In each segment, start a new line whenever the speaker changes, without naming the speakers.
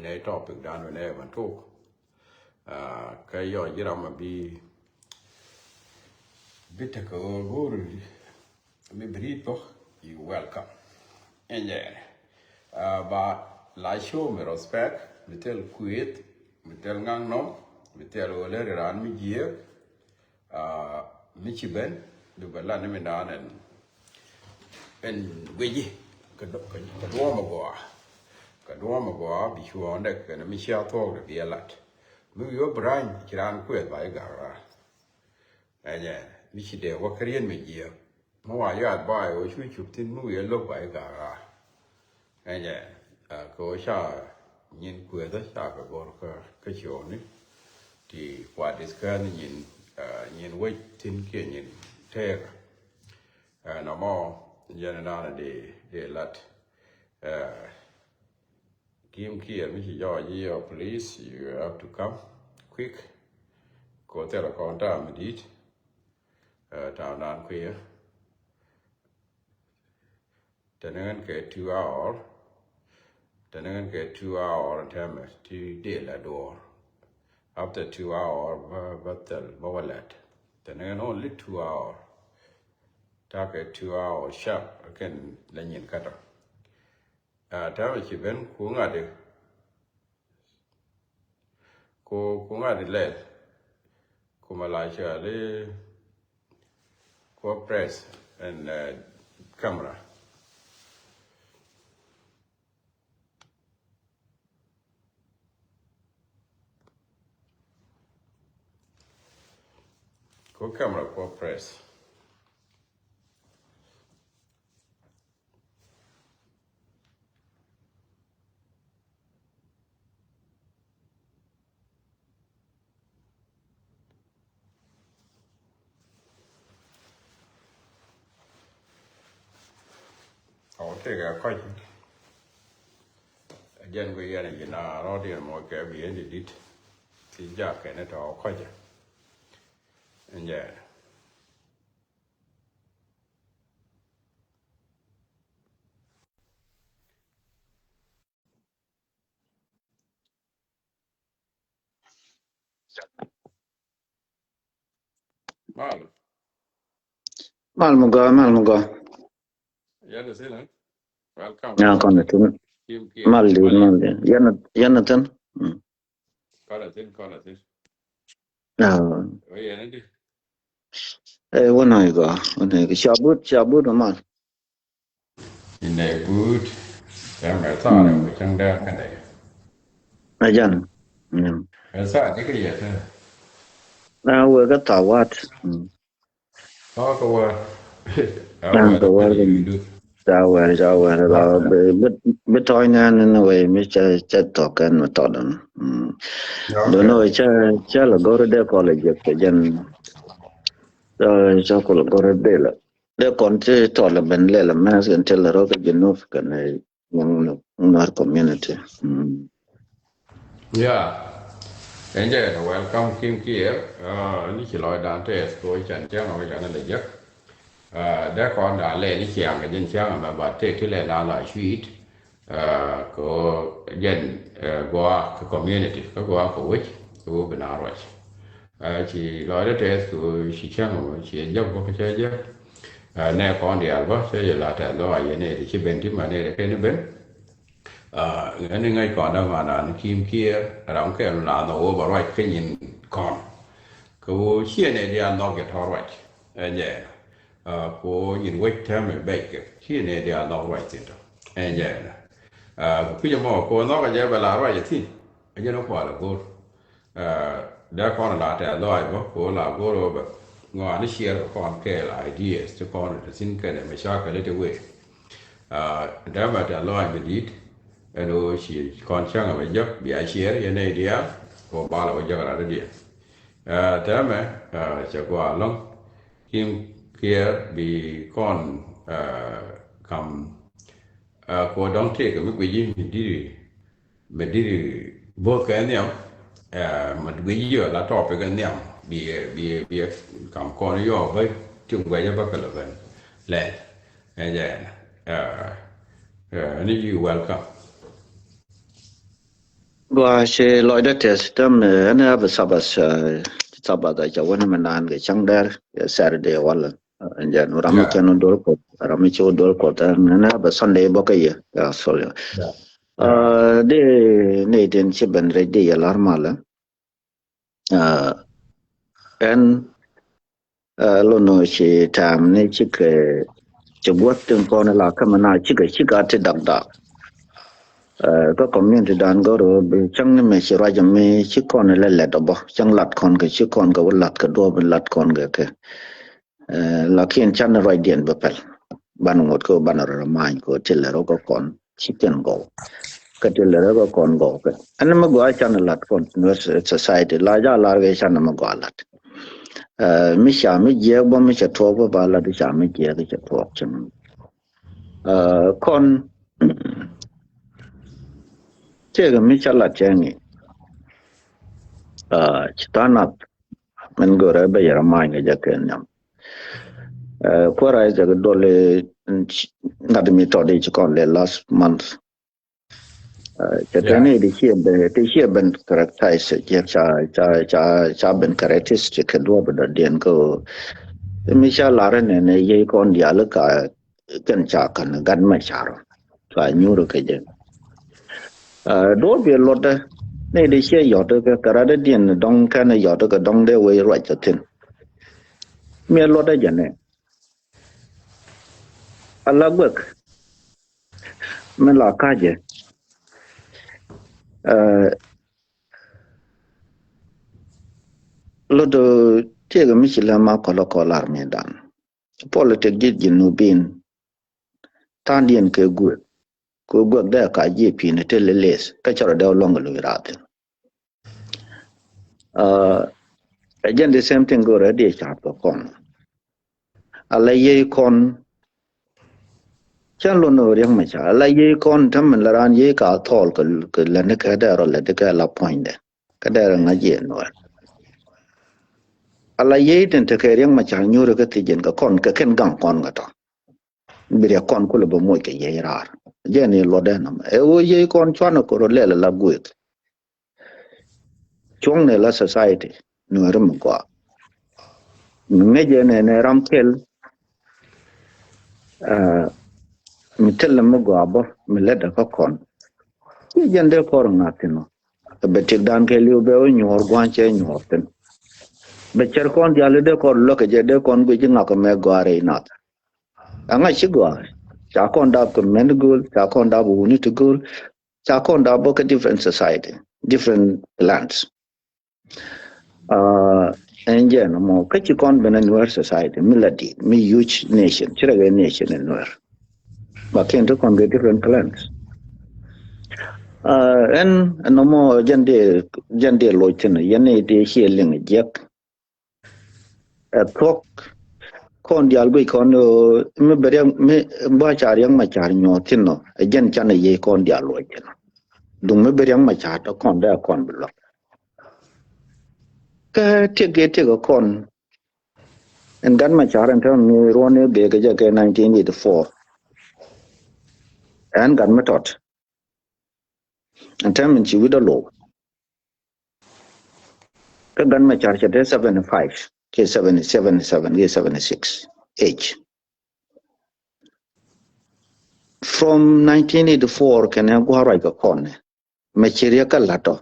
mình topic dan mình man talk cái yo jira ma bi bitte ko guru mi brito you welcome and ba la show me respect mi tel kuit mi tel ngang nom mi tel ole ran mi jie mi chiben du bala ne mi dan en weji ka do ma go ka do ma go bi shu ande ka mi sha to de bi lat mi yo brain kiran kuet ba ga ra mi chi de wa kriyen mi jie mo wa ya ba yo chu chu tin mu ye lo ba ga ra ko sha nhìn quê đó xa cái gọi cái chỗ này thì qua đi cái nhìn quay tin kia nhìn thế nó mò giờ này là để lát kiếm kia mới chỉ cho gì please you have to come quick có thể là con ta mới đi tao đang khuya cho nên cái 2 hour then I'm gonna get 2 hours and time to deal that door. After 2 hours, but the wallet. Then I'm only 2 hours. Take 2 hours sharp. I can let you cut off. Time she been kunga de lead. Kumalasha le ko press and camera. Go camera, go press. I'll take a question. Again, we are in our audience, more carefully ended it. See, Jack and it all question. And
Malmuga.
Yeah, that's it. Welcome.
Ya konatin. Maldi. Yanatan.
Konatin.
Ya.
Oh, yeah, and
Wanaiga. Shabut mal.
in the good. Em phải sao được phải chăng đa cái này.
Ajan.
Phải sao cái gì vậy?
We got tawat.
Có câu
Jawa la betoy nan we mi cha token matodon. Don't know cha la gore de college ke jan cha ko gore de la. De kon che to la ben le la mas en tel ro ke junuf kan yang no community.
Yeah. Anh chị welcome Kim kia. Ní chỉ nói đàn thế tôi chẳng chẳng nói cái này là giấc. Đã còn đã lên ní chàng cái dân chàng mà bà thế thì là lại suy có dân qua cái community có qua của which của bên nào rồi. Chỉ nói đó thế tôi chỉ chàng mà chỉ giấc có cái chơi giấc. Nè con đi ăn bớt sẽ là thế đó vậy này thì chỉ bên tí mà này cái nó bên. Anh ngay còn đâu mà là Kim kia đóng cái là nó override cái nhìn còn cô chia này đi ăn nó cái thọ right anh nhỉ cô nhìn quét theo mình bạch cái chia này đi ăn nó right thì đó anh nhỉ cứ cho mà cô nó cái gì vậy là right thì anh nhỉ nó qua là cô đã con là thế rồi cô là cô rồi ngoài nó share con cái là ideas cho con là xin cái này mới sao cái đấy vậy đã mà thế rồi mình đi rồi chỉ còn chẳng là bây giờ bị ai share cái này đi á có bao là bây giờ là đi thế mà chỉ qua long Kim kia bị con cầm có đóng thế cái mấy cái gì mình đi vô cái này mình cái gì là top cái này bị cầm con vô với chung với nhau cái là vậy lẽ này you welcome.
Gua she loy da test tam ana ba sabas da cha wana manan ga changdar Saturday wala anja no rami
Yeah.
chano dol ko rami cho dol ko ta na ba Sunday ba kai ya so
Yeah. Yeah.
de ne den che ban re de ya larmala en lo no che tam ne chi ke che buat ten ko na la ka mana chi ga te dak có community dan go ro chang ne me shira jam me chi kon le le do bo chang lat kon ke chi kon go lat ka do ben lat kon ke la kien chan roi dien be pel ban ngot ko ban ra ma ko til ro ko kon chi ken go ka til ro ko kon go ke an ma go chan lat kon no society la ja la ge chan ma go lat mi sha mi je bo mi cha to bo ba la di sha mi je ke cha to chang kon che ga mi cha la chang chitana men go ra ba yara mai ga jaken nyam ko ra ja dole ngad mi to de kon le last month
Yeah.
chatane de che ben characterize je cha ben characteristic do ba da den ko mi sha la re ne ye kon dia la ka kan cha kan gan ma cha ro fa nyu ro ke je do be lo da ne de che yo de ka ra de den dong kan yo de ka dong de we right chatin mi lo da ja ne ala gwek men la ka je lo do te ga mi la ma ko lo ko lar mi dan politic dit jinu bin tan dien ke gu ko gu da ka je pi ne te les ka chara da long lo rat again the same thing go ready cha to kon ala ye kon chan lo no riang ma cha ala ye kon tam la ran ye ka thol ko la ne ka da ro la de ka la point de ka da nga je no ala ye den te ke riang ma cha nyu ro ka ti jen ka kon ka ken gang kon ga to biria kon ko le bo mo ke ye rar je ne lo de nam e o ye kon chwana ko ro le la gu chong ne la society no ro mo ko nge je ne ram kel mi tel mo go abo mi le da ko kon ki jende ko ngatino be tik dan ke liu be o nyor gwan che nyor ten be cher kon dia le de ko lo ke je de kon gu ji ngak me go are inat anga chi go cha kon da ko men gul cha kon da bu ni to gul cha kon da bo ke different society different lands enje no mo ke chi kon be na newer society mi ladi mi huge nation chira ge nation en newer ba ken to kon ge different clans en no mo jande lo tin yene de healing jek thok kon dial gui kon me beriang me ba char yang ma char nyo tin no jen chan ye kon dial lo tin dung me beriang ma char to kon da kon blo ka te go kon en gan ma char en tan ni rone be ga ke 1984 en gan ma tot en tan min chi wido lo ka gan ma char che 75 ke 77 ke 76 age from 1984 can I go right kon me chiria ka lato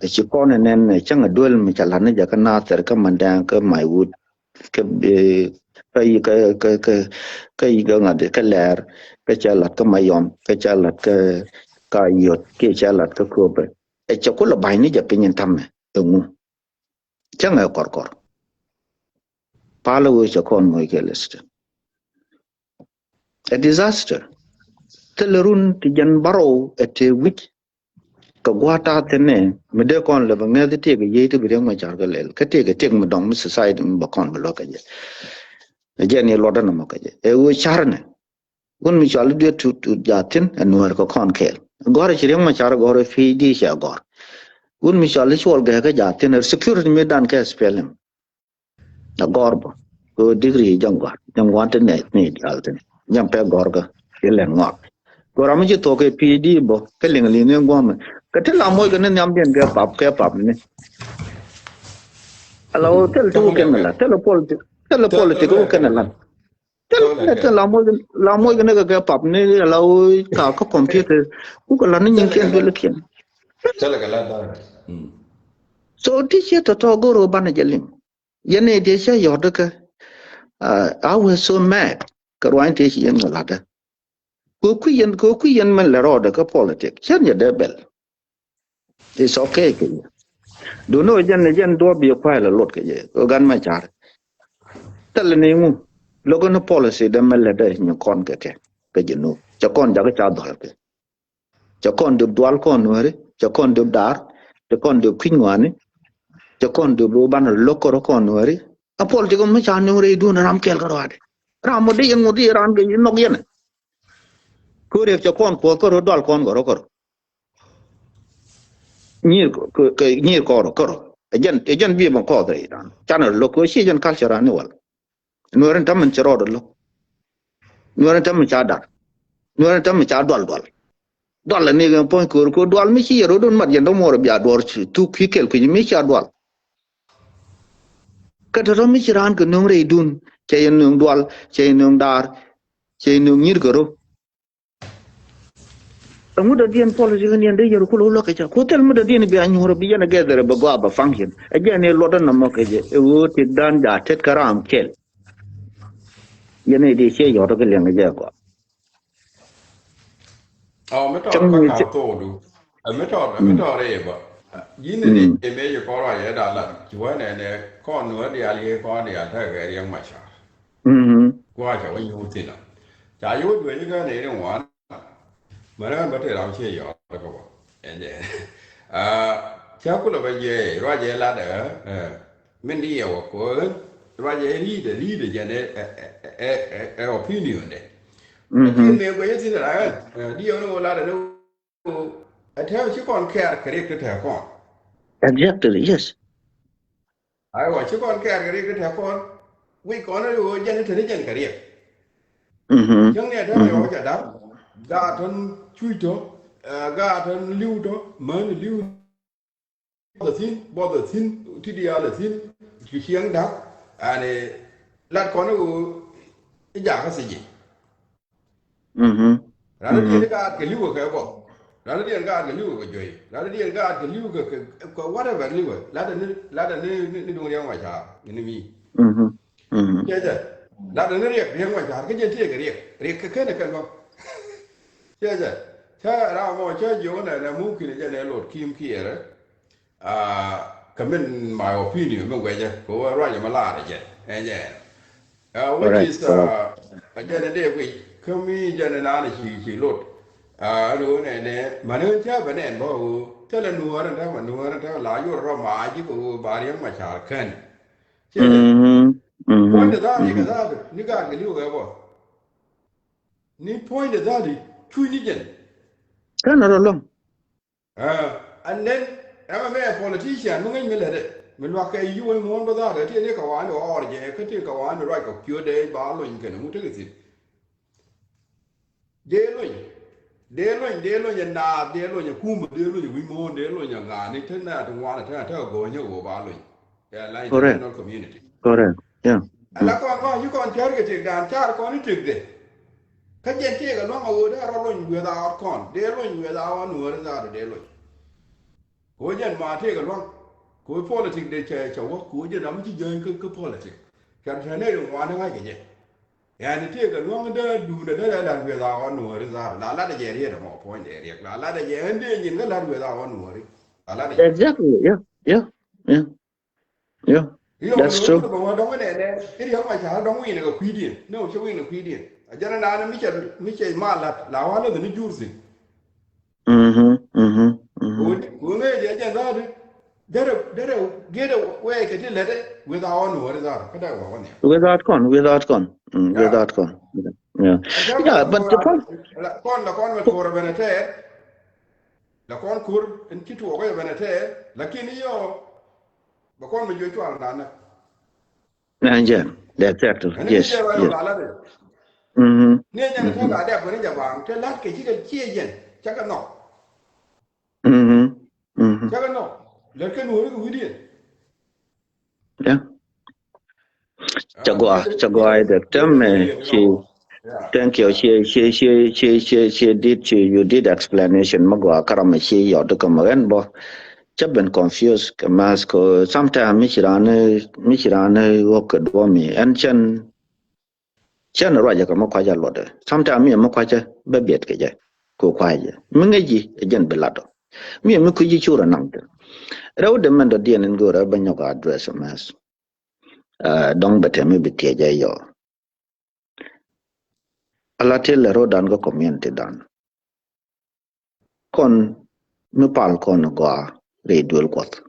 ci kon nen changa duel mi chala ne jaka na ter ka mandang ka mai wood ka ka ga ngade ka ler ka chala ka mayom ka chala ka yot ke chala ka kobe e chakula bai ni ja pinyin tamme ngu changa kor palo wo cha kon mo ke list a disaster telerun ti jan baro et which ka gwata tene me de kon le ba ngade te ga yete bi ma char ga lel ka te ga tek mu dong society ba kon ba lo ka je ne lo da no ka je e wo charne gun mi chal de tu jatin an war ko kon kel gore chi ma char gore fi di sha gor gun mi chal chol ga jatin security me dan ka spelem da gor bo ko degree jangwa te ne alten jam pe gor ga yelen ngok gora mi to ke pd bo ke ling ne ngom cái thế là mỗi cái nên nhắm điện cái bắp này alo thế là
chắc
chú
không
cái
đẹp
này
kìa
là thế là
tôi
politics
là
cái này
kìa
là
tôi là
thế
kìa
là mỗi cái này cái bắp này là cả cái computer cũng có là nó
tôi
những
là
cái
cái
việc
là
kiện
tôi là cái là đó
so this year to go ro ban jalim yene de sha yoda ka I was so mad ka rwan te shi yen la da go ku yen man la ro da ka politics chen ya de bel it's okay ke do no jen do bi kwa la lot ke ye o gan ma char tal ne ngu logo no policy da mel da ni kon ke jinu cha kon ja ka cha dol ke cha kon de dual kon wore cha kon de dar cha kon de kwinwani cha kon de bo ban lokoro kon wore a politics ma cha no re du na ram kel ka ro ram de yen ngudi ran ge no yen ko re cha kon ko dal kon ko nyir ko ejen bi mo ko dai dan chana lo ko shi jen culture ni wal no ren tam chero do lo no ren tam cha da no ren tam cha dol ni ga pon ko dol mi shi ro don mat jen do mo bia dor chi tu ki kel ku mi cha dol ka to mi ran ko no re dun che yen no dol che no dar che no nyir ko ro mu da dien policy ni ende yero ko lo ka cha ko tel mu da dien bi anyu ro bi yana ga dere ba gwa ba function again ne lo dan mo ke je e wo ti dan da tet karam kel yene de che yo to ke lenga je ko
mấy trò
chang
có
ni
cả tổ đủ mấy trò đây vậy ý này đi em ấy có rồi vậy đó là chúa này này con nữa đi ali con đi ăn thay cái riêng mà sao qua cháu anh yêu tin à chả yêu với những cái này nó ngoan mà nó có thể làm chơi giỏi đó các bạn em vậy cháu cũng là bây giờ rồi vậy là đỡ mình đi ở của rồi vậy đi để cho nên opinion đấy lakini me go yesi da di ono la da no atao chi kon care kare ke ta kon
exactly yes
ai wa chi kon care kare ke ta kon wi kon ro jen te jen kare jang ne da yo ja da ga ton chui to ga ton liu to man liu bo da sin ti dia la sin chi chiang da ane lat kon ro ja ka se rana dia ka ke liu ka bo rana dia ka ke liu ka joy rana dia ka ke liu ka whatever liu la da ni dong yang wa cha ni mi je je la da ni riek yang wa cha ke je tie ke riek ke ne kan bo je je cha ra mo cha yo na mu ki je ne lot kim ki era kamen my opinion mo gwe je ko ra ya ma la je je which
correct
is
correct
again day we kami jana na chi lot ro ne ne manu cha ba ne bo te la nuar ta la yo ro ma ji ko ba ri ma cha kan che je point da ni ga da ni ga ga liu ga bo ni point da di chu ni jen
kana ro long
and then I'm a politician mo ngai me le de me lo ka yu mo ba da de te ne ka wa no or je ka te ka wa no right ko kyo de ba lo ni kan mu te ke de lo na de lo kuma de lo wi mo de lo nga ni te na tu wa na ta go nya go ba lo ya la
correct
international community
correct yeah
ala ko you kon tar ke te dan tar ko ni te de ka je te ga no ngo da ro lo ni da kon de lo ni da wa no ra da de lo ko je ma te ga lo ko politics de che wo ko je nam ji je ko politics kan ta ne lo wa na ga je yani te ga luang da du da la we da wa no ri za la da je ri da mo point area la da je ende yin ga la we da wa no ri la da
exactly yeah yeah yeah yeah
yo
that's
no ku
true
da ba dong ne ne ri yo ma cha dong wi ne ga kwi din no che wi ne kwi din a jana na mi che ma la wa la ni jursi ko ne je je da dere gede we ke ti le de we da wa no ri za ka da wa ne
without con
ya
without con yeah
a ja
yeah
ma
but
ko
the point
la kon ma ko ra bene te la kon kur en kitu ko bene te lakini yo ba kon ma jo to al dana
yeah that's exactly
ani mi je
yes
wa yo
yes
la la de
mm-hmm.
ne nya ta
Mm-hmm.
ga da ko ni ja bang te lat ke ji ga chie jen cha ka no Jangan no. Lekin wuri ku widi.
Yeah. Chagwa the term thank you. You did explanation. Magwa karamashi your document bo. Been confused mas ko sometimes michirane work dwomi and chen roja ko makwaja lode sometimes mi makwaja bebiet ke je ko kwaje mingeji jen belado mi ku ji chura nangde rew de mendo dien ngora banyo ka address mas dong bete mi bitie je yo ala tel rodan go community dan kon mi pal kon go re dul kot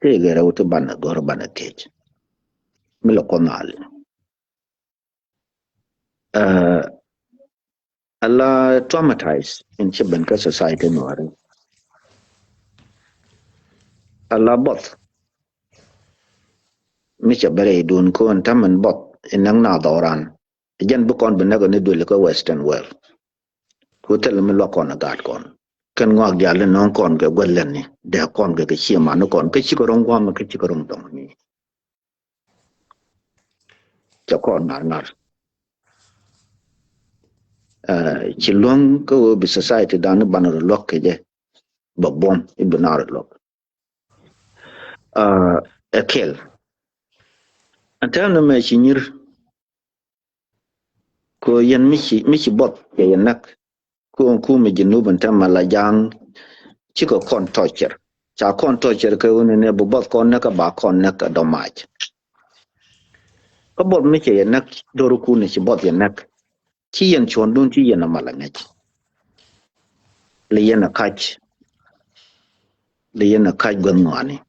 te ge rew to ban go ban tej mi lo konal Allah traumatized in Chibanka society noare. Allah bot. Micha bere dun ko antaman bot inang na doran. Jan bukon benago ni dul ko western world. Ko tel mi lokon agat kon. Kan ngwa gyal non kon ga gwelen ni. De kon ga chima no kon ke chikorong kwa ma ke chikorong tong ni. Chakon nar. Chilong ko bi society dan banor lok ke je. Babom ibunar lok. Ekel. Antana me chinyir ko yen michi bot ke yenak ko me jinuban tamala jang chiko kon torture cha kon torture ko ne bot kon naka ba kon naka do mach ko bot michi yenak doru ku ne chi bot yenak chi yen chon dun chi yen mala ngach le yen kach gon ngani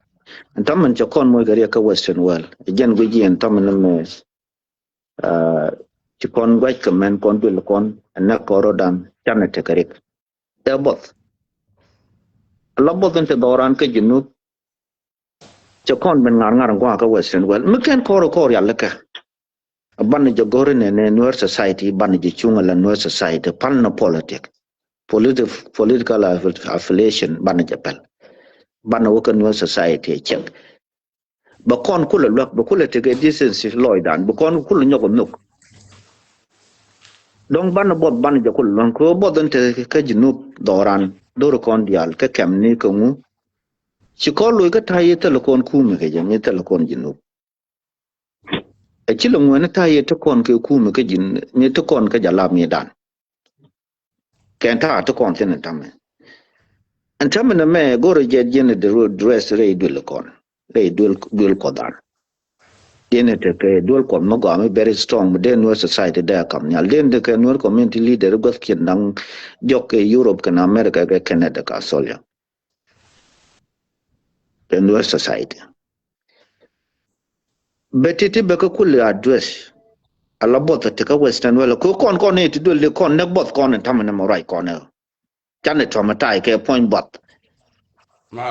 antaman cha kon mo gari ka western world jen guji antaman me ci kon gwaj ka men kon dul kon na koro dan chana te karik e bot la bot ente doran ka jinu ci kon ben ngar ngwa ka western world meken koro yalla ka ban je gore ne newer society ban je chunga la newer society pan na political affiliation ban je pel ban wo ka newer society check ba kon kula lok ba kula te decency loidan ba kon kula nyoko nok donc ban bot ban je kul lon ko bodon te ka jinu doran dor kon dial ka kem ni ko mu ci ko lu ga tayi telefon ku me ke je telefon jinu e ci lu ngone tayi te kon ke ku me ke jin ni te kon ka jala mi dan ken ta te kon ten tamen antame na me goro je jene de dress re dul kon re dul ko dan dene te ke dul ko mo ga me very strong de no society da kam nyal den de ke no community leader got kin nang jokke Europe kan America ke Canada ka solya de no society betiti be ko kul address ala bot te ka western wala ko kon ne ti dul kon ne bot kon tam na mo right kon ne chane traumatai ke point bot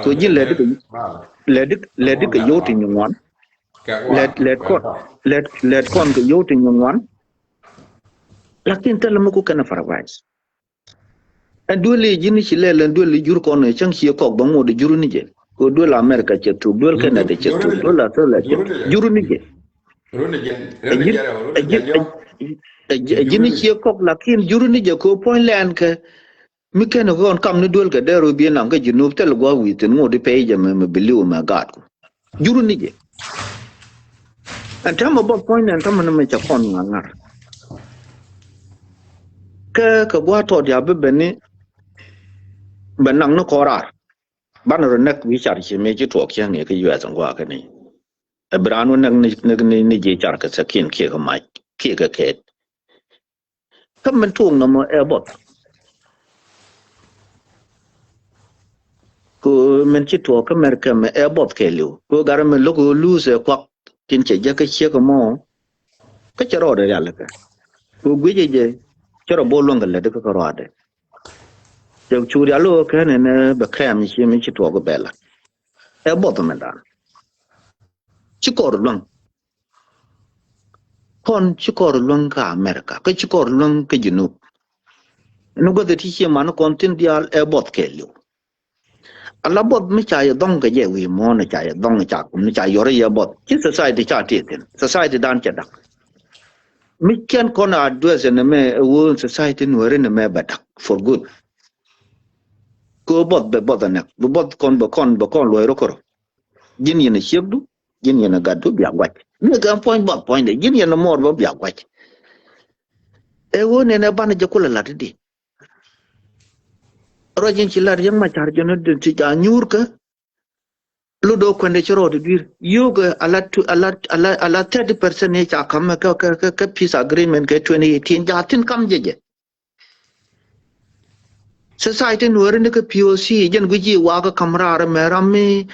ko jin le dik yoti nywan let kon ko yoti nywan lakin tala mo ko kana farawais dole jini ci lelen dole jur ko ne chang ci ko ba mo de juru ni je ko dole America ci tu dole Canada ci tu dole la ci juru ni je jini ci ko lakin juru ni je ko point len ke mi ken ko kam ni dole ke dero bi na ga jinu tel go wi ten mo de pay je me believe ma god juru ni je antama bo point antama na me ci kon ngar ka gwa to dia be beni benang no korar ban ro nek wi char chi me chi to kya nge ke yua sang wa ka ni branu ni je char ka sakin ke ka mai ke ka ke kam men tung no mo e bot ko men chi to ka mer ka me e bot ke lu ko gar men lo ko lu se kwak tin che je ka che ko mo ka charo de ya la ka ko gwi je charo bo lo ngal de ka ro ade je chu ya lo ka ne ba kram chi men chi to ko bela e bot men dan chi kor long kon chi kor long ka America ka chi kor long ka jinu no go de ti chi man kon tin dial e bot ke lu alla bot mi cha ya dong ga je wi mo na cha ya dong cha kum ni cha yore ya bot ki society cha ti tin society dan cha dak mi ken ko na address ne me wo society no re ne me badak for good ko bot be bot na bot kon lo ro ko jin yene shebdu jin yene gaddu bi agwaj ni ga point bot point de jin yene mor bo bi agwaj e wo ne ne ban je kula latidi rojin ci lar yang ma char jono de ti ja nyur ka ludo kwende choro de dir yoga ala 30% ne cha kam ka peace agreement ke 2018 ja tin kam jeje society nuore ne ka POC jen guji wa ka kamra ra merami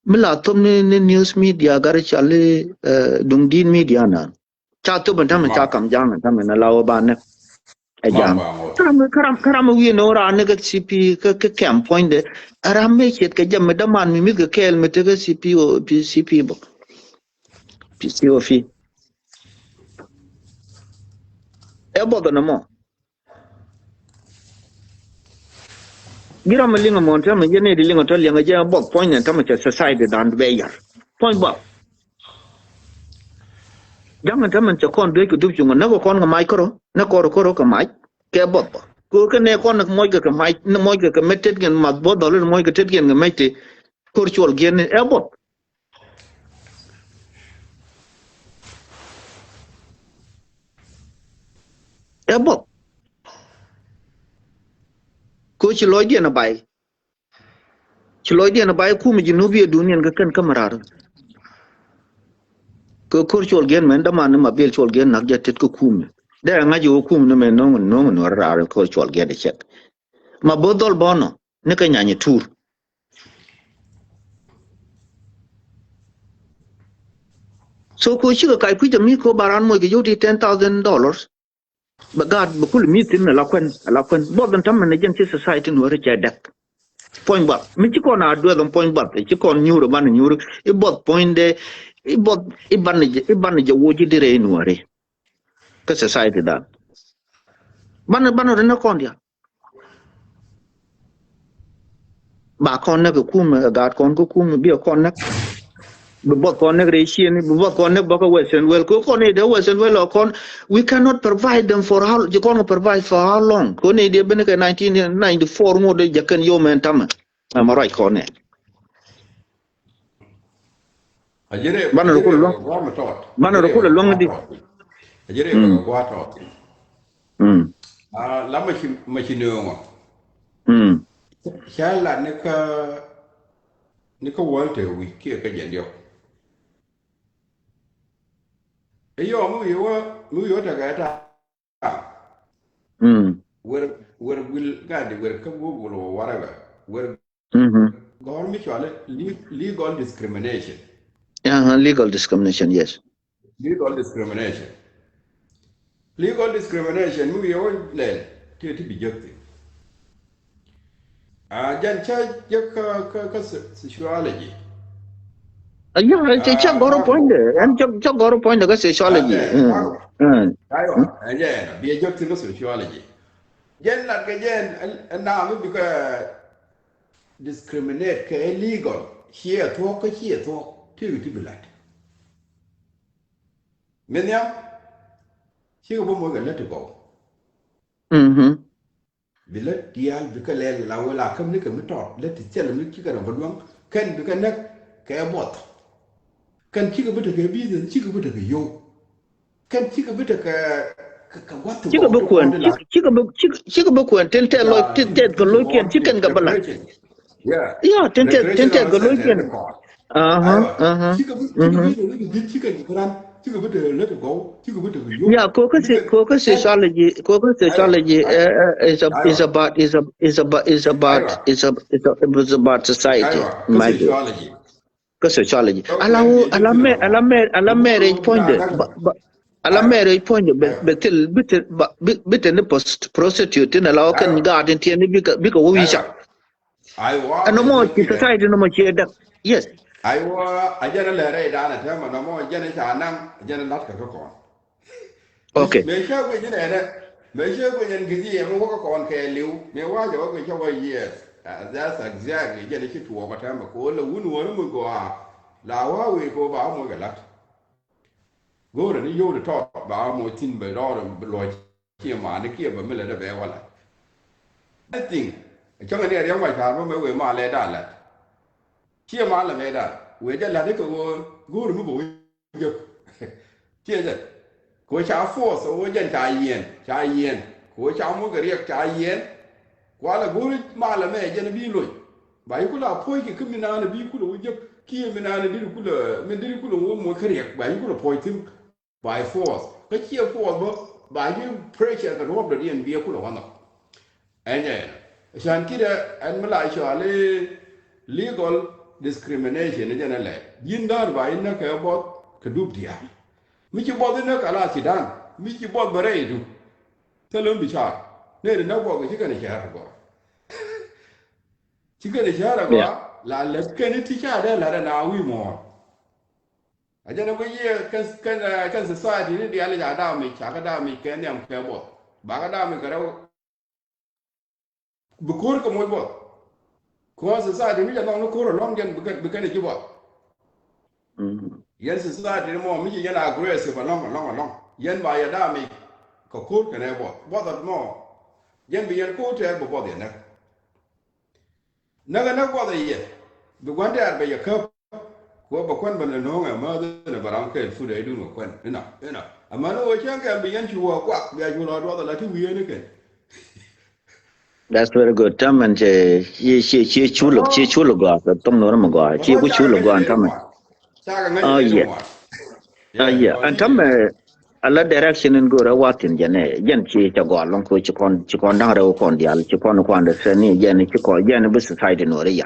mila tom ne news media gar chale dungdin media na cha to ban tam cha kam jang tam na lawo ba ne ajam karam wi no ra ne ga CP ka camp point de aram me chet ka jam da man mi ga kel me te ga CP bo PCO fi e bo da mo gira ma linga mon ta me ne di linga to linga je bo point ne tam cha society dan be yar point bo jang tam cha kon de ku du chung na ko kon ga mai ko na ko ka mai ke bo ko ke ne kon mo ga mai na mo ga metet gen ma bo do le mo ga tet gen ga mai te kurchol gen e bo e bo ko ci loy dia na bay ci loy dia na bay ku mi jinubi duniyan ga kan kamarar ko kurchol gen men da man ma bel chol gen nak jatet ko kum da nga jo kum no men no ra ko chol gen de chek ma bodol bono ne ka nyanye tur so ko ci ga kai ku mi ko baran mo ge yodi $10,000 ba gad ba kul mi tin la kwen bodan tam ne gen ci society no re dak point ba mi ci ko na do don point ba ci ko nyuro ban nyuro e bot point de e bot e ban je woji dire no re ka society da ban re na kon dia ba kon na ko kum ga kon ko kum bi kon na but connect Asian, but connect Baka Western well, connect the Western well, con we cannot provide them for how you can't provide for how long. Connect the Benica 1994 more than Jacan Yoman Tama. Am I right, connect? Banner Kula long di.
La machinio. Shall Nika Walter, we kick again. Yo, move your tagata. Where will guide where come Google or whatever. Where government legal discrimination.
Legal discrimination, yes.
Legal discrimination. Legal discrimination, move your land to be justice. Jan Chai sociology.
Yeah, it's a got a point there. And just got a point of sociology.
Yeah, be a joke to sociology. Jen like again, and now because discriminate illegal. Here talk, to be like. Menya, she will let it go. Be let the al because la will come nick and talk. Let it tell me chicken of one can be connect care bot. Can chick a bit of a business, chick a bit of a yo. Can chick a bit of a what to
Chicabook and Tinted like Tinted Golokian chicken gabala. Yeah, Tinted Golokian. Yeah, Coca sociology is about society. My sociology. Allow marriage point. Alla marriage point bit in the prostitute in a local garden because we shall. And no more society no more here. Yes.
I was a general down at him and no more general not cocoa.
Okay.
Make sure we did it. Make sure we didn't get you and walk on Kelly. May watch over years. that's exactly je ni kitu wa tamba ko la wunu wonu mu go la wa we ko ba mo ga lat go ni yo de to ba mo tin be do lo chi ma ni kia ba me le da be wala I think cho người này đang ngoài thảo mà về mà lại đàn là chia mà là về đàn về cho là đấy cậu gu được mới bồi được chia rồi của cháu phô số dân trái yên của cháu muốn cái riêng trái yên quá là gu mà là mẹ dân bi rồi vậy cũng là phôi cái mình là bi cũng là giúp kia mình là đi cũng là mình đi cũng là muốn cái riêng vậy cũng là phôi thêm by force cái chia force mà by cái pressure cái rốt được yên bi cũng là hoàn toàn anh عشان كده الملا شوالي legal discrimination جنا لا يندار باينا كابوت كدوب ديا ميكي بودنا كلا سيدان ميكي بود بريدو تلهم بيشار نير نبوا كشكنا شهر كوا شكنا شهر كوا لا لكن تيشار لا ناوي مور أجانا بيجي كان society ni dia le jada mi chaka da mi kenya mkabot baga da mi karau بكور كم يبغى كواس ساعة ميجا نحن كور لون جن بكن يجيبه ين ساعة مو ميجي ين aggressive لون ين بايا دامي كور كن يبغى بعض مو ين بيان كور تيار ببعض ينك نك بعض يه بقول تيار بيا كاب كوا بكون بنلونga ما ده نبرام كيل فود أيدو نكون هنا أما لو وجهك كان بيان شو قاق بيا جولا بعض لا تبيه نكين
That's very good. Tam and she chulu go. Don't know them go. She would chulu go and tam. Oh yeah. And tam a lot direction and go a what in Jane. Jen chi to go along with chikon down the con dial, chipon quan the sunny, Jen chiko, Jen was society no real.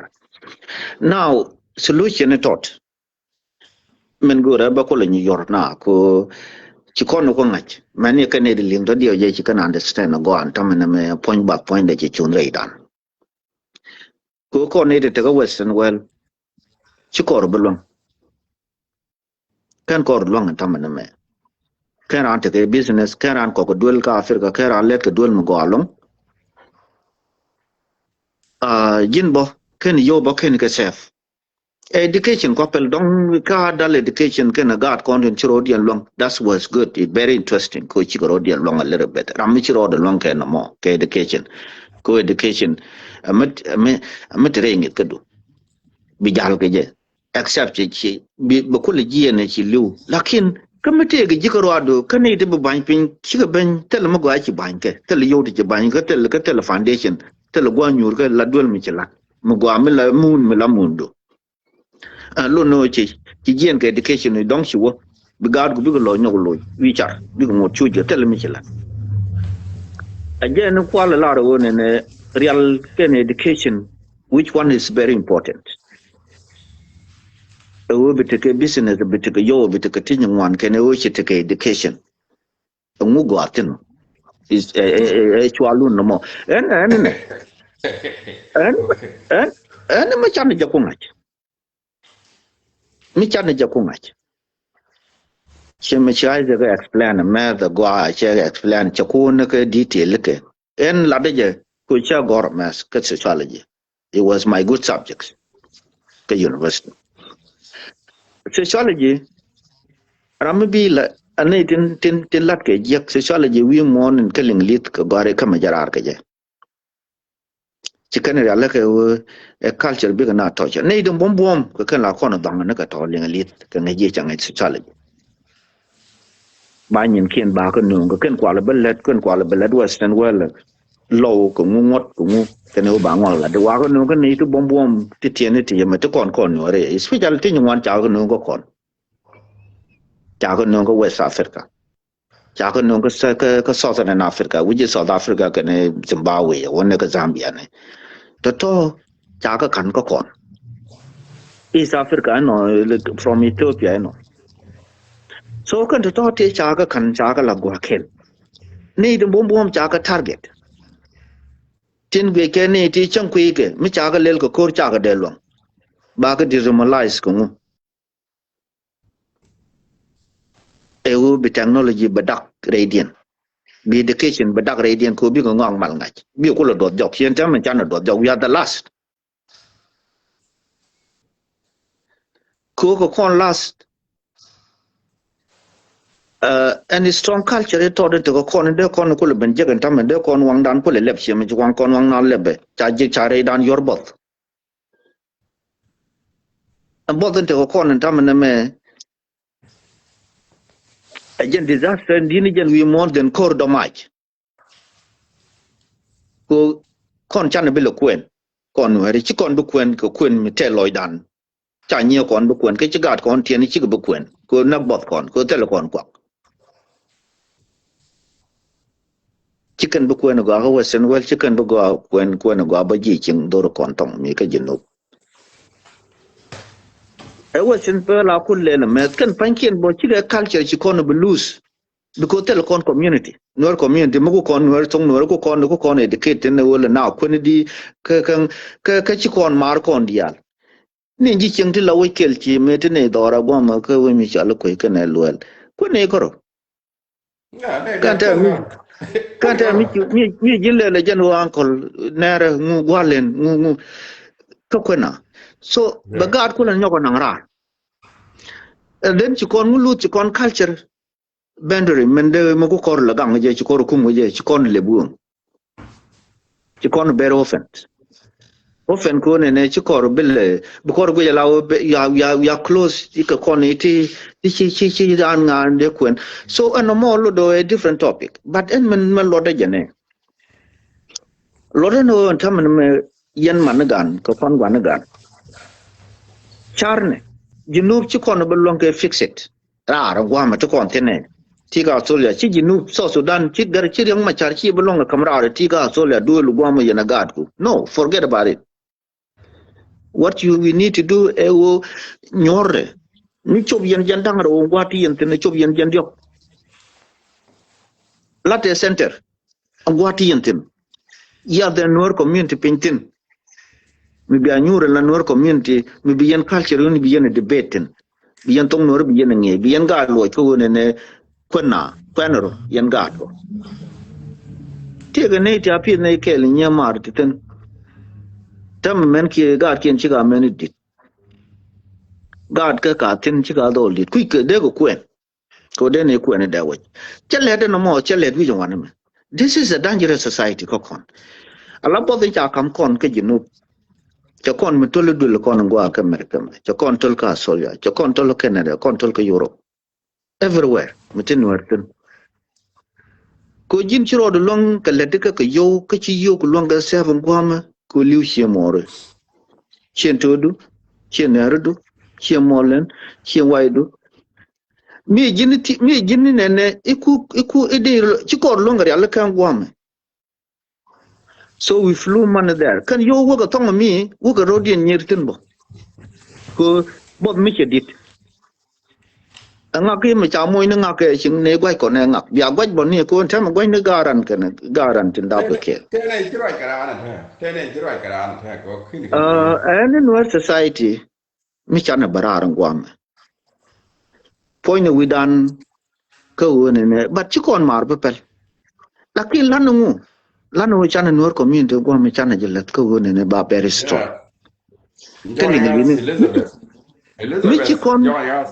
Now, solution thought. Men go a New York na ko chikon ko ngach. Many Canadian lim radio you can understand go and tam and point by point that you chun done. Go coordinated to go Western well. Chikor belong. Can call long and tam and me. Can I take a business? Can I cock a dual car Africa? Can I let a dual go along? Jinbo, can you can get safe? Education couple don't car dull education can a guard content Chirodian long. That was good. It's very interesting. Coach Chirodian long a little bit. Ramichiro the long can no more. Education. Co education. I'm not ring it could do. Bijal ke except she be bakuli ji and she liu lakin committee ke jikarado kan ite be ban pin chiga ben tel mo gwa chi ban ke tel yo ti ban ke tel foundation tel gwa nyur ke la dol mi chila mo gwa mi la mundo lo no chi jien ke education ni dong shiwo bi gad gu bi lo nyogo lo wi char bi mo chuje tel mi chila again kwala la ro ne real ken education which one is very important. We take a business, we take a yo, we take a teaching one, can we take education? A mugo atin is a chualun no more. And Machana Japunach. Michana Japunach. She Michai explain a math, go, she explain Chakuna detail. And Ladaja, Kucha Gormas, sociology. It was my good subjects. The university. Sociology, Ramabi la ane tin lat ke yak sociology we mon and killing lit ka gore kama jarar ke je. Chicken ya la ke a culture big na touch. Ne dum bom ka kan la kono dang na ka to ling lit ka nge je chang sociology. Ba nyin kien ba ka nu ka ken kwa la belet western well low ko ngot ko ngu ke ne ba ngol la de wa ka nu ka ne tu bom ti tiene ti ma to kon no re especially tin wan cha ka nu ko kon. Jago nungo West Africa. Jago nungo Southern Africa, which is South Africa and Zimbabwe, one like Zambia. Toto Jago can go on. East Africa, no, from Ethiopia, no. So can the Toti Jago can Jago la Guakel. Need a boom Jago target. Tin we can eat each and quick, Michaga Lelko Kor Jago delong. Baga dismalize Kungu. It will be technology badak radiant. Be education badak radiant could be going on malnach. Be cool dot job. She and China dot job. We are the last. ko kon last and a strong culture it taught to go kon de kon ko le ben jegan tam de kon wang dan ko le lep shi mi wang kon wang na lebe cha jik chare dan your both and both into go kon tam na me again disaster ndini jen we more than core do much ko kon chan be lo kwen kon wari chi kon bu kwen ko kwen mi te loy dan cha nye kon bu kwen ke chi gat kon tien chi bu kwen ko na bot kon ko te lo kon kwa chicken bu kwen go ha wesen wel chicken bu go kwen go ba ji ching do kon tong mi ka jinu e wesen pe la ku le na me kan pankien bo chi ga culture chi kon bu lose because tel kon community nor community mu kon nor tong nor ko kon educate ne wala na ko ni di ka chi kon mar kon dial ni ji ching ti la we kel chi me te ne dora go ma ko we mi cha lo ko ke ne luel ko ne ko kan ta mi jin le jan wa ankol nere ngu gwalen ngu ko na so ba gad ko na nyoko na ra den chi kon lu chi kon culture boundary mende mo ko kor la gang je ci kor kum je ci kon le buum ci kon ber ofen ko ne ci kor bele bu kor go ya close ci ko kon iti ci dan ngan de kwen so an mo lo do a different topic but en men lo de jene lo de no tam me yen man gan ko kon gan gan charne junub ci kon be lon ke fix it ra gwa ma to kon tene tiga solia ci ginu so Sudan ci gar ci yang machar ci belong kamra tiga solia do lu gwa ma yana gad ku no forget about it what we need to do e wo nyore ni chob yen jandang ro ngwati yen tene chob yen jandiok latte center ngwati yen tin ya the nor community pintin mi bi anyure la nor community mi bi yen culture ni bi yen debate bi yen tong nor bi yen nge bi yen ga lo ko ne kwana kwanero yen ga ko tega ne ta pi ne ke le nya mar tin tam men ki ga ken chi ga men dit ga ka tin chi ga do lit ku ke de ko kwen ko de ne kwen da wo chele de no mo chele wi jwan me this is a dangerous society ko kon ala po de cha kam kon ke jinu cha kon mi tole dul kon ngwa ka america cha kon tol ka solia cha kon tol canada kon tol ka europe everywhere mitin wertin ko jin chiro de long ka lede ka yo ka chi yo ko long ga seven gwama ko liu shi more chen todu chen erdu chen molen chen waidu mi jin ne iku ide chi ko long ga ala kan gwama so we flew man there kan yo wo ga tong mi wo ga rodien nyirtin bo ko bob mi che dit nga ke ma cha moy nga ke sing ne gwai ko ne nga ya gwai bon ni ko ta ma gwai ne garan tin da ke
te ne ci roy karan te ko khini
and in our society mi cha na bararan gwam point we dan ko ne but ci kon mar be pel lakin lanu cha na nur community gwam mi cha na jelat ko ne ba very strong
Join us, Elizabeth.
mi ci kon
join us.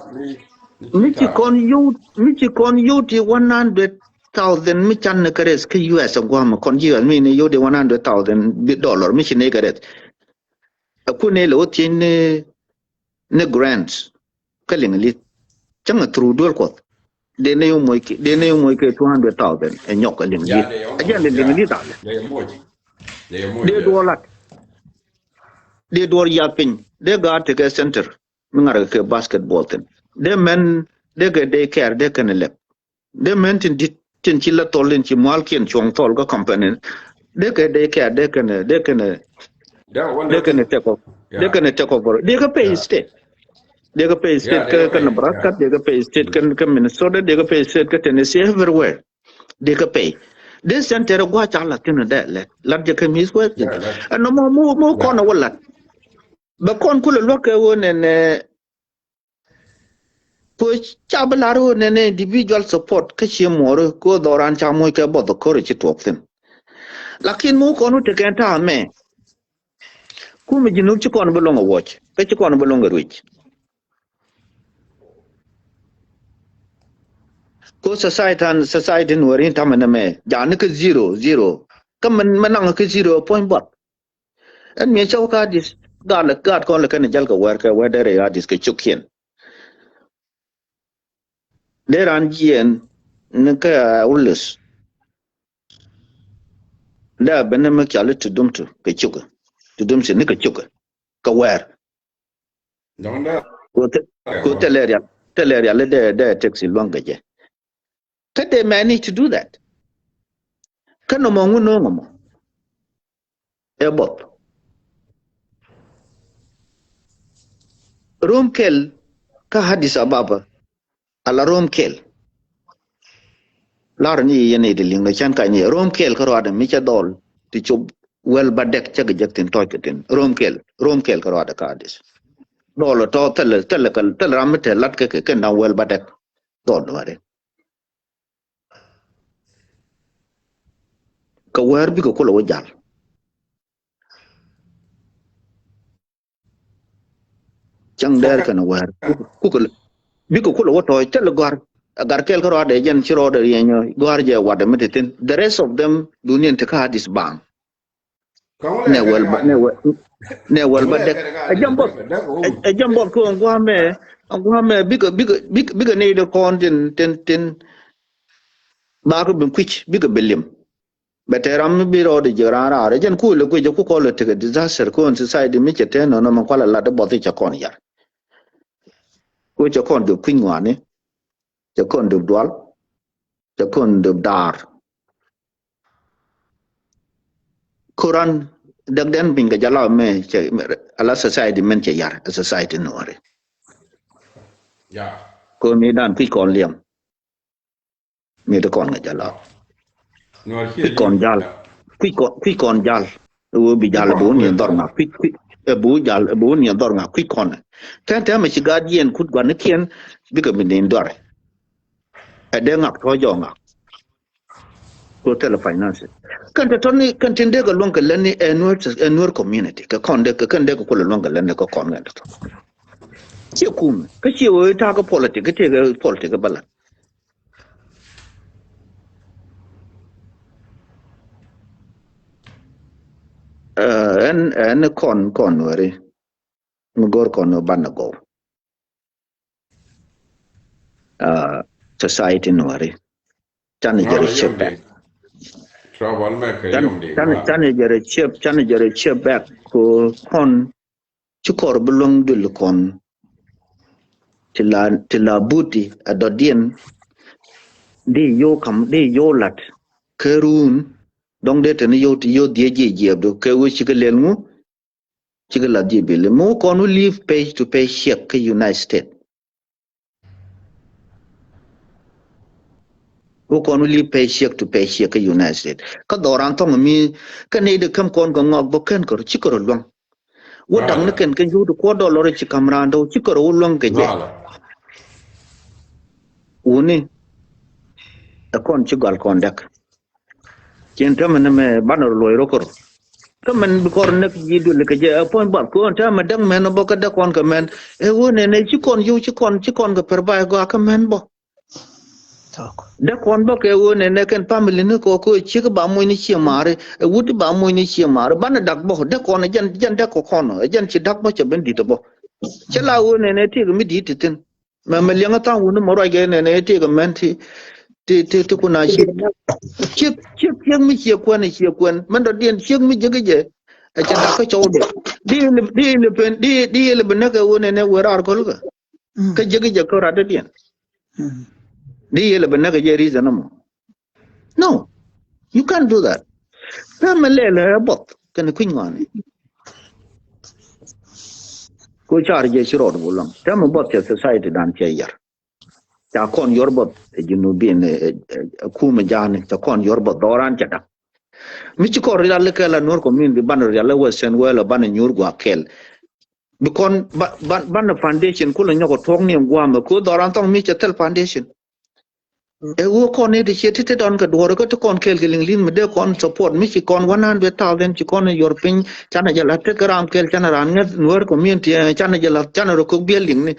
mi ci kon yu ti 100,000 mi chan na kares ke US gwam kon US mi ne yu de 100,000 dollar mi ci ne garet ku ne lo tin ne grants kaling li changa through dol ko de ne moy ke 200,000 e nyok kaling li aja le ling li ta de dolat de dor ya pin de ga te ke center mi ngara ke basketball ten de men de ke de care de kan le de men tin ci la tollen ci mal ken chong tol ga company de ke de care de kan take over de ka pay state they go pay state ka Nebraska they go pay state ka Minnesota they go pay state ka Tennessee everywhere they go pay this center gwa cha la tin da le la je ka mis ko no mo ko na wala ba kon kula loke won ne ko cha balaro ne individual support ka chi moro ko doran cha mo ka bod ko ri tok tin lakin mo ko no te kan ta me ku mi jinu chi kon bulongo watch ka chi kon bulongo rich ko society no rin tamana me ja ne ka zero ka man nang ka 0 point bot an me chaw ka dis gad kon la kan jal ka wer dere ya dis ka chukien deran jien ne ka ulus da benema kyale tudumtu ka chuka tudumsi ne ka chuka ka wer
Don't that.
ko teleria le de taxi long gaje kade many to do that kano mo nguno mo e bot rom kel ka hadis ababa ala rom kel lar ni yene de linga chan ka ni rom kel ko ada mi cha dol ti chub wel badek cha gajek tin toy tin rom kel ko ada ka hadis dol to tel ramte lat ke na wel badek dol ware ka wer bi ko lo jal chang der kana wer ku ko bi ko lo to tel gar agar kel ko ade jen chiro de yenyo gar je wada metitin the rest of them dunian te ka hadis bang ne wel ne wel badek a jambot ko ngwa me biga ne de kon tin ba ko bin kwich biga belim beteram bi ro de jarara re jen ku le ku ko le te disaster ko on society mi chete no man kwala la de boti cha kon yar ko cha kon de kwin ngwane cha kon de dwal cha kon de dar Quran dag den binga jala me che ala society men che yar society no re
Yeah.
ko mi dan pi kon liam mi de kon ga jala
No,
pi kon jal pi kon jal wo bi jal bo ni dor nga pi e bo ni dor nga pi kon ta ma ci gadien kut gwan kien bi ga min dor e de ngak to jo ngak ko tele finance kan ta tonni kan tinde ga lon ga lenni e nur community ka kon de kan de ko lon ga lenni ko kon ga to ci kum ka ci wo ta ga politique te ga politique bala en kon wari ngor kon ban go society no wari tan jere chep
Trouble maker, yum dig.
tan jere chep back ko kon chukor bulong dul kon tila buti adodien di yo lat kerun dong de tan yo ti yo die je do ke wo chigalel mu chigala di bele mo kon live page to page check ke United States wo kon live page check to page check ke United States ka doran tong mi ka ne de kam kon ko ngok bo ken ko chikoro long wo dang ne ken yu ko dollar chi kamran do chikoro long ke je uni a kon chigal kon dak chen tam ne me banor loy rokor kamen bikor nek jidu le ke point ba ko ta ma dang men bo ka da kon ka men e wone ne ci kon yu ci kon ga per ba go ka men bo da kon bo ke wone ne ken family ne ko ci ba mo ni ci mare e wuti ba mo ni ci mare ban dak bo da kon jan da ko kon jan ci dak bo ci ben di to bo ci la wone ne ti mi di tin ma me lenga ta wone mo ra ge ne ti ga men ti ku na ci chiếc mi chiếc quen mình đầu tiên chiếc mi je a cha da ka chawde di le ben ka wona ne wera ko lu ka je ko ra de dien di le ben ka je reason no you can't do that ta me le bot kan ku ngani ko char je shiro do long ta me bot ya society dan che yar ta kon yor bot jinu bin ku me jani ta kon yor bot doran cha da mi ci ko rila ke la nor ko min bi ban rila wesen wala ban nyur gwa kel bikon ban foundation ko la nyoko tong ni gwa ma ko doran tong mi tel foundation e wo ko ne de chete don ka doro ko to kon kel geling lin me de kon support mi ci kon 100,000 ci kon yor pin chana jala te gram kel chana ran nor ko min ti chana jala chana ro ko beling ni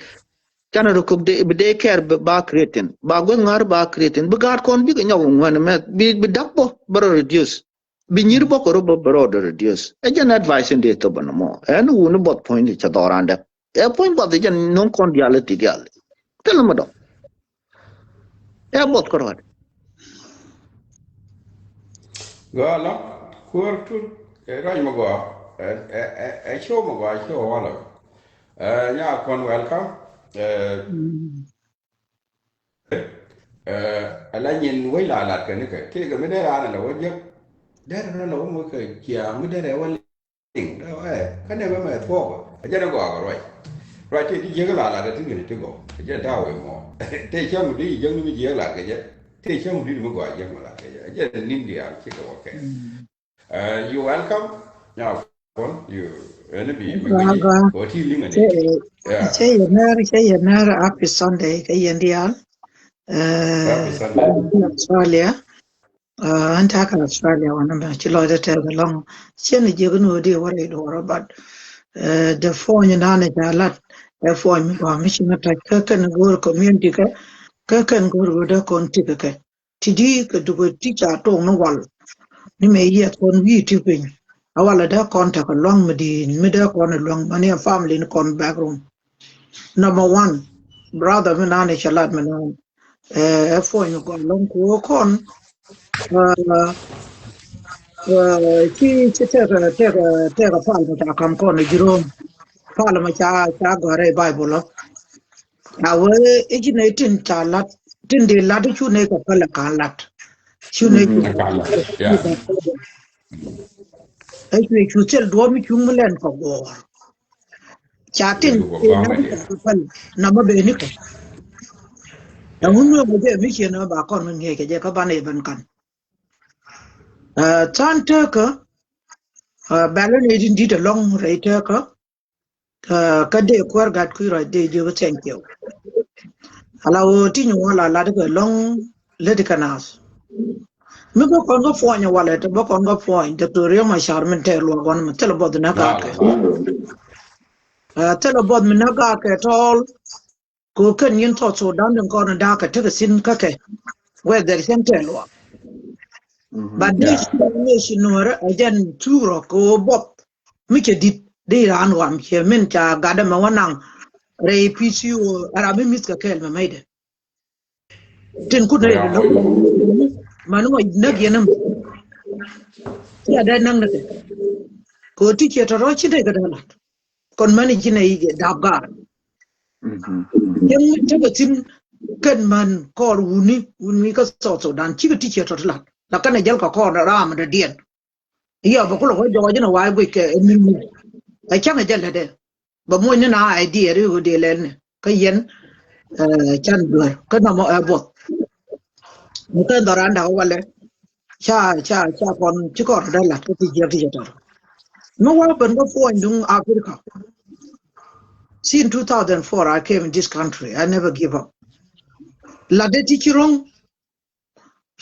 Chana ro cook de care ba creating ba go ngar ba creating ba gar kon bi nyaw ngwan me bi dakbo baro reduce bi nyir bo ko baro reduce e jan advice de to banamo en unu bot point cha doranda e point bot jan non kon diality dial tell mo do e bot ko rod
go la kur tu e ra ma go e show ma go show wala nya kon welcome ala nyin wai la ka ne ka ke ga me da ra na wo je da ra na wo mo ka kia me da ra wa ling da wa ka ne ba me tho ko ja na go ga roi roi ti je ga la da ti ni ti go ja da we mo te cha mu di je ni je la ka je te cha mu di mo go je ma la ka je ja ni dia ki ko ke you welcome now you ene bi mi ko ji ko ti ling ni yeah
Saya happy Sunday ke India.
happy Sunday
Australia. Anta ka Australia wana ba chilo da ta long. Chen je gnu di wari do but the phone na ne ta lat the phone wa mi shi mata ka kan go community ka kan go da kon ti ka. Tidi ka du ti cha to no wal. Ni me ye kon wi ti pin. Awala da kon ta ka long mi da kon long mani family ni kon background. Number one, brother minani chalat minan efo you go long ko kon chi te fal ta kam kon jiro fal ma cha gore bible awe ejinating chalat tinde lat chu ne ka pala kan lat chu ne
na ka la yeah
ai chu tel do mi chu mulen ko go
le
chating
du ko
e
ba
na
ma
ka
dia
pal na ma be ni ko na
yeah
hunno mo je mi chena ba kon mun ke je ka bane ban kan tan teka balon edin dita long right teka kade kwar gat ku right de thank you ala o tinyo wala la de long le de kanas me ko kon go fonya wala te bo kon go fonya de to riyo ma charmen te lo gon ma tele bod na ga ke
la
tele bod mi na ga ke tol ko ken yin to so dan den kon da ka te sin ka ke we der sen te lo but this
yeah
nation no ajan turo ko bot mike dit de ran wam che men cha gada ma wanang re PCO arabi mis ka kel ma maide tin ku
ko
ne
ya
lo
mo yo
manu na genam ya da nang ne ko ti che to ro chi de ga dala kon mani ji ne ige dabgar yen te ga tin kan man ko uni ka so dan chi ga ti che to la kan jal ka ko ra ma de dien iya ba ko lo jo jina wa gwe ke mi ai changa jalla de ba mo ni na idea ri ho de len ka yen chan duar ka na mo abot mo ka doranda wale cha kon chi ko da la ka ti je ti to no wa ban go fo ndung africa since 2004 I came in this country I never give up la de ti chirong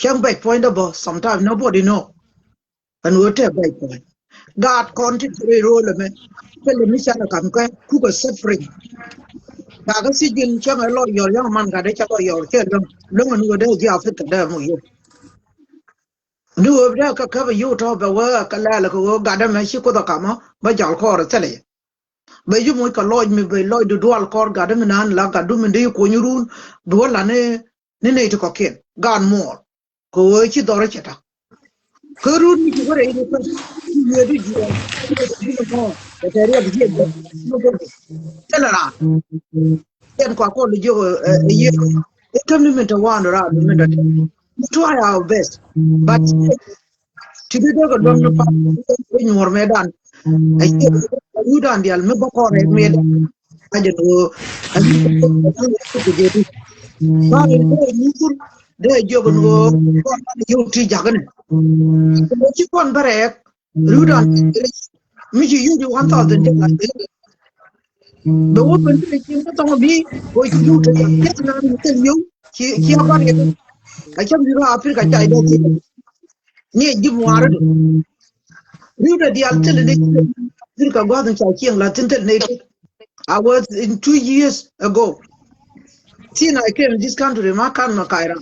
chang by point about sometimes nobody know and what a by point God content role me tell me chala kam ka ku ko suffering kaga si jin chang lo yor yang man ga de cha lo yor che lo ngan wo de ji afrika da mo yo nu wo da ka ba yu to ba wa ka la ko ga da me shi ko da kama ba jal ko ra tele ba yu mo ka lo mi ba lo du dual ko ga da nan la ga du mi de ko nyurun do la ne to ko ken gan mo ko wo chi do ra cha ta ko ru ni ko re ni ko ye du ji ko da ta ri ga ji ko tele ra ken ko ko lu jo ye determined to wander around the minute. We try our best, but to be able to learn when you are medan, I say you don't deal me bako re me I don't know. I think ba ni ni kur de jogo no ko you ti jagane. Ko ci kon bare you don't me you do 1000 like the woman thinking that on me go you to get na you ki abare I can be Africa China near Jim Warren. You know the alternative Africa Garden Chaking Latin native. I was in 2 years ago. See, I came in this country, Makan Makaira.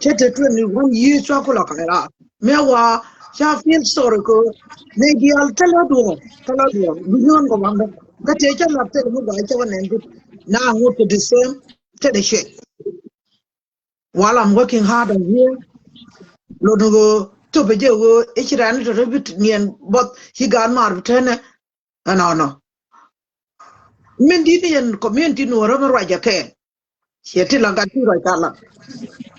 Chete 21 years chocolate Kaira. Mewa, Sha feel sorry, maybe I'll tell her do. Tell her do. Beyond the wonder. The teacher love tell me by 700. Now I go to the same, tell the shit. While I'm working hard on here, Lodo to be jo, each ran to repeat me and but he got marvin and honor. Mendini and community no rubber right a can. She tell I got two right ala.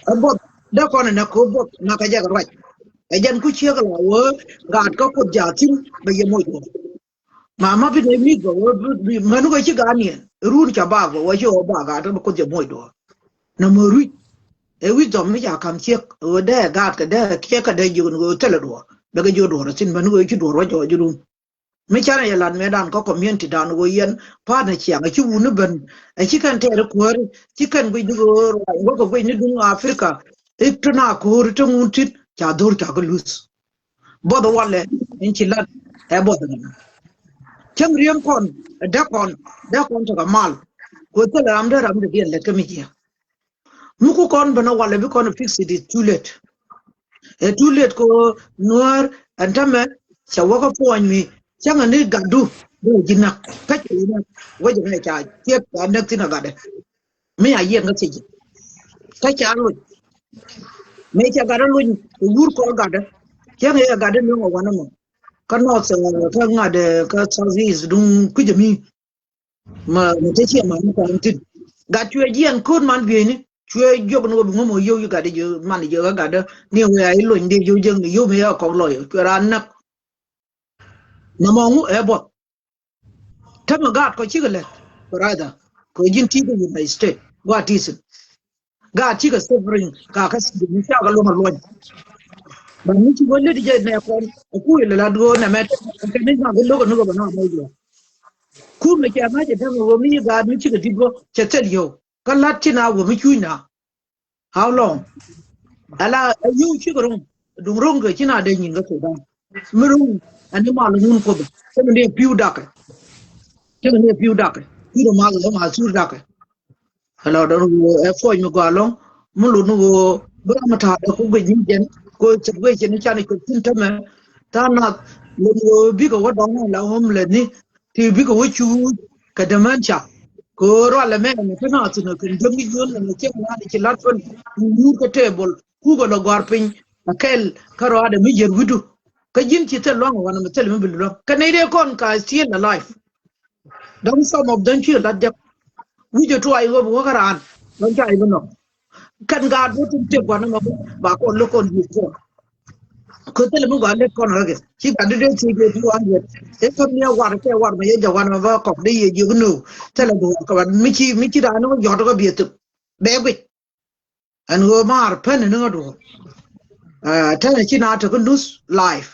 About that one and a cobot, Nakaja right. A young good check work, God got put jatin by your mojo. Mamma be the amigo would be Manuka Chiganian, Rune Chabago, was your bag out of your mojo. No more. E wisdom mi ya kam check o de gat ke de ke ka de yun go tele do daga jo do sin man go chi do ro jo ju mi chana ya lan me dan ko community dan go yen pa na chi nga chi wunu ben e chi kan te ko chi kan go go ni du africa e tuna ko ru to mutit cha dur cha go lus bodo wale in chi lat e bodo cham riem kon da kon to ga mal ko tele am de bien le kemi muku kon bana wala bi kon fix it is too late too late ko noir antame cha wako point mi changa ni gadu do jina ka china waje ne cha ke ka nak tina gade mi ayen ga ci ka cha lu me cha gada lu yur ko gada changa ya gada no wana mo ka no se ka ngade ka service dum kujami ma te ci ma ko antin ga tuwe jian kun man bi ni chwe job no bo mo yo ga de yo man yo ga de ni we ai lo ndi yo jeng yo me ya ko lo yo ran nak na mo ngu e bo ta ma ga ko chi ga le brother ko jin ti ko United States what is it ga ti ga suffering ka ka si ni ta ga lo ma lo ba ni ti go le di je ne ko ku ile la do na me ka ni ma go lo ko no go na mo yo ku me ke ma je ta mo mi ga mi chi ga di go che tel yo ka latina wo mi chu na how long ala you chigurung dungrung ke china de nyin ga sudan murung ani malu nun ko be ne piu dak ne piu dak iro ma sur dak ala do e fo mi go alon mulu no bra mata ko be jingen ko chwe chen chani ko tin tama ta na lo bi ko wadon la hom le ni ti bi ko chu ka de mancha ko ro la me ne tana tuna kun jami yon ne che na ni lat fon ni ko table ku go no gar pin akel karo ada mi jer wudu ka jin ci te long wana me tel me bil lo ka ne de kon ka still alive don some of them ci la de wujo to ay go bo garan don ja ay no kan ga do tum te wana ma ba ko lo kon bi ko tel mu ga le kon rage ci ga de ci ge du an ye e ko ne war ke war me ye jawan ma ba ko de ye ju nu tel do ko mi ci da no yo to ko bi te be be an go mar pen no do tana ci na ta kundus life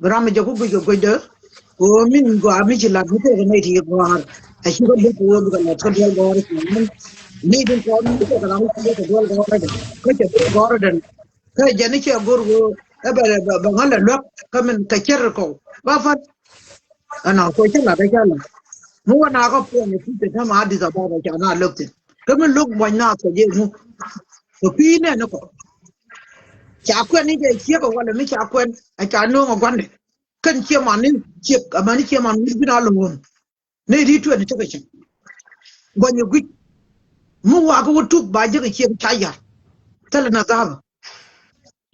brama jogo go de ko min go ami ci la mi te ne ti go har a ci ko de ko go la ko de go har ni din ko mi ko la mi ko go go har ko ce go har den ka jani ce gorgo ba ngala lok ka min ka cer ko ba fa ana ko ce la da kala mu wana ko ko ne ti ta ma di za ba ta na lok ti ka min lok mo na ko je mu ko pi ne no ko cha kwen ni je che ko wala mi cha kwen a cha no ngo gwande kan che ma ni che ma ni che ma ni bi na lo ne ri tu ne ta ke gwanyo gwi mu wa ko tu ba je ke che cha ya tala na za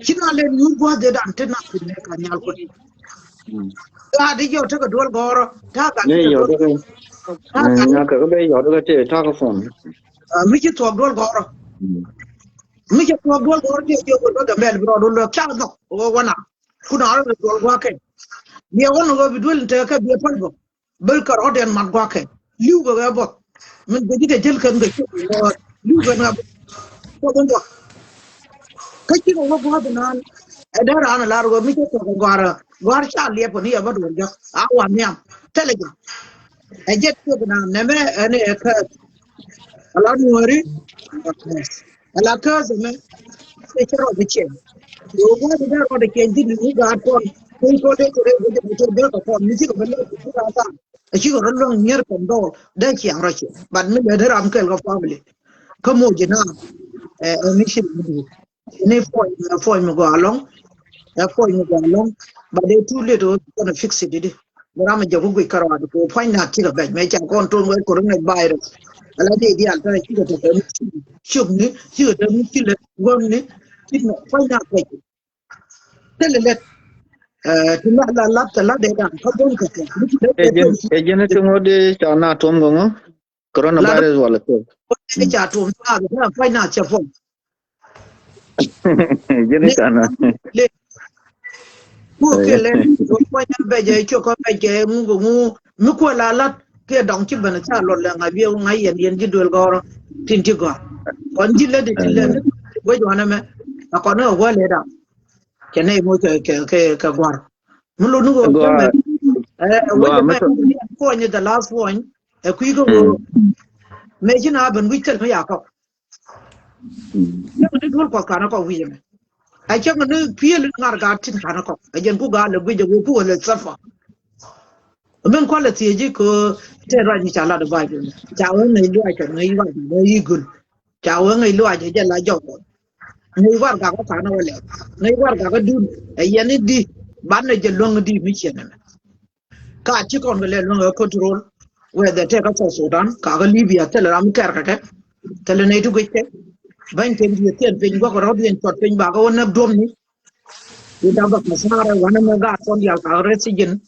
kina le nu gwa de dan te na ne ka nyal ko ga di yo ta ko dol goro ta ga
ne
ta
yo
dol
do
ta ga
na ka be yo do te ta ko phone
mi ki to dol goro mi ki to dol goro de yo ko ga mel bro dol cha do o wana kuna ro dol gwa ke ye wono go bi dol te ka bi pal go bel ka ro den man gwa ke liu go ga bot min ga jide jel kan ga liu go na ko don do ka ki go go da nan da ra na la go mi ki to gwar cha le po ni ya ba do ga a wa nyam telegram a jet ko na ne me ne ka ala nuori ala ka zeme se chero biche yo go da ro de kenji ni ga kon ko de ko de ko kon ni ko bele ko ta a chi ko ro nyer kon do da chi ang ro chi ban me de ram kel ko family Come on, mission ne for me go along, for me go along, but they too little gonna fix it. Did it? But I'm a job with Carol to find out kill a bed, make a control where coronavirus. I like the idea that shoot me, shoot them, kill it, one me, find out like tell it. La de dan ka don ka
ejen to ngode chana tom gongo coronavirus wala to
cha to na fa na cha fo
ejen chana
le ku ke le ko na be je ko be je mu ko la ke dong chi bana cha lo la ngabi ngai yen ji dol goro tin ti go kon ji le de ti le go jo na me ko no go le da ke nei mo ke gwar mu lo nu go
go
me
go
when the man
meto
point the last one, a quick imagine happen we tell me ako. You did work for Kanako William. I can't know peel Nargatin Kanako. I can go on the way the Wuku and suffer. A man quality a jico tell right each other the Bible. Chowing a like a no eagle. Chowing a like a yellow job. No work got a canal. No work got a dude. A yenny di. Banage long di mission. Ka ci kon le no control where the take of Sudan ka ga Libya tele ram karkate tele ne tu gite ban ten di ten pin go ro bien tot pin ba ga wona dom ni ida ba masara wana ma ga kon ya ka resijin